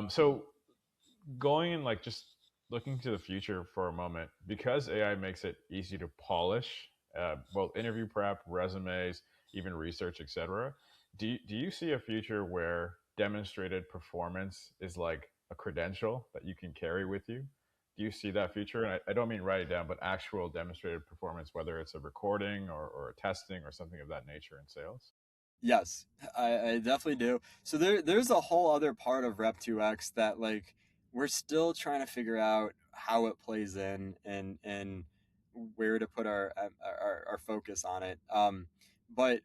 So going and like just looking to the future for a moment, because AI makes it easy to polish both interview prep, resumes, even research, etc. Do you see a future where demonstrated performance is like a credential that you can carry with you? Do you see that future? And I don't mean write it down, but actual demonstrated performance, whether it's a recording or a testing or something of that nature in sales. Yes, I definitely do. So there's a whole other part of Rep2X that like we're still trying to figure out how it plays in and where to put our focus on it. But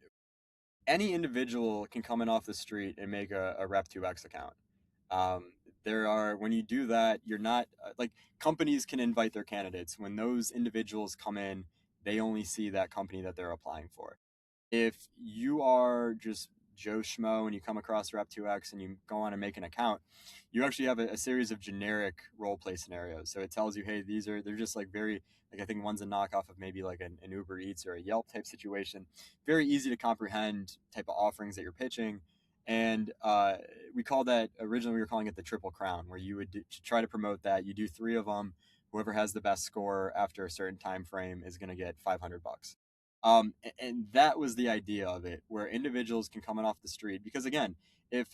any individual can come in off the street and make a Rep2X account. Um, there are when you do that, you're not like companies can invite their candidates. When those individuals come in, they only see that company that they're applying for. If you are just Joe Schmo and you come across Rep2X and you go on and make an account, you actually have a series of generic role play scenarios. So it tells you, hey, they're just like very, like I think one's a knockoff of maybe like an Uber Eats or a Yelp type situation. Very easy to comprehend type of offerings that you're pitching. And we call that, originally we were calling it the Triple Crown, where you would to try to promote that. You do three of them. Whoever has the best score after a certain time frame is going to get $500. And that was the idea of it, where individuals can come in off the street. Because again, if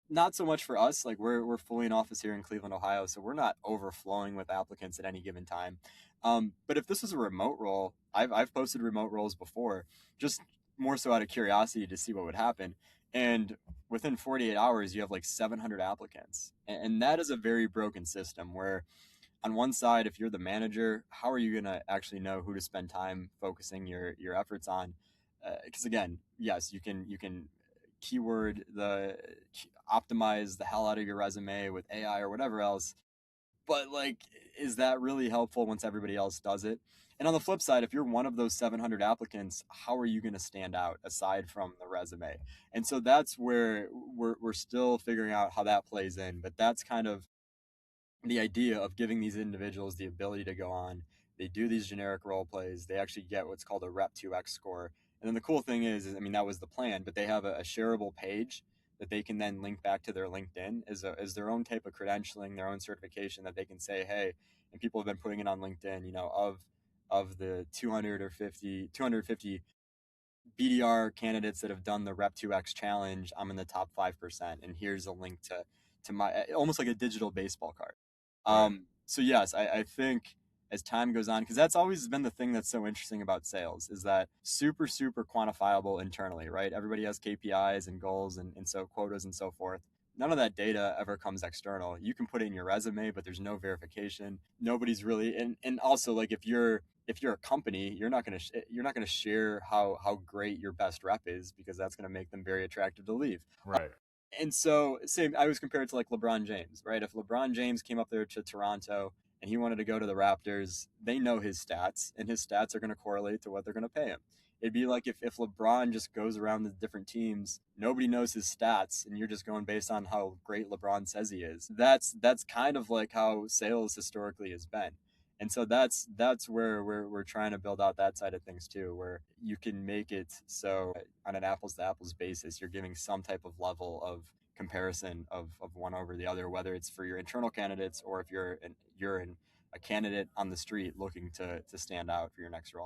not so much for us, like we're fully in office here in Cleveland, Ohio, so we're not overflowing with applicants at any given time. But if this was a remote role, I've posted remote roles before, just more so out of curiosity to see what would happen. And within 48 hours, you have like 700 applicants, and that is a very broken system where on one side, if you're the manager, how are you going to actually know who to spend time focusing your efforts on? Because again, yes, you can keyword the optimize the hell out of your resume with AI or whatever else, but like, is that really helpful once everybody else does it? And on the flip side, if you're one of those 700 applicants, how are you going to stand out aside from the resume? And so that's where we're still figuring out how that plays in, but that's kind of the idea of giving these individuals the ability to go on. They do these generic role plays. They actually get what's called a Rep2X score. And then the cool thing is I mean, that was the plan, but they have a shareable page that they can then link back to their LinkedIn as their own type of credentialing, their own certification that they can say, hey, and people have been putting it on LinkedIn, of the 250 BDR candidates that have done the Rep2X challenge, I'm in the top 5%. And here's a link to my, almost like a digital baseball card. Right. So yes, I think as time goes on, because that's always been the thing that's so interesting about sales is that super quantifiable internally, right? Everybody has KPIs and goals and so quotas and so forth. None of that data ever comes external. You can put it in your resume, but there's no verification. Nobody's really, and also like if you're a company, you're not gonna share how great your best rep is because that's gonna make them very attractive to leave. Right. And so, same, I was compared to like LeBron James, right? If LeBron James came up there to Toronto and he wanted to go to the Raptors, they know his stats, and his stats are going to correlate to what they're going to pay him. It'd be like if LeBron just goes around the different teams, nobody knows his stats, and you're just going based on how great LeBron says he is. That's kind of like how sales historically has been. And so that's where we're trying to build out that side of things too, where you can make it so on an apples to apples basis, you're giving some type of level of comparison of one over the other, whether it's for your internal candidates or if you're a candidate on the street looking to stand out for your next role.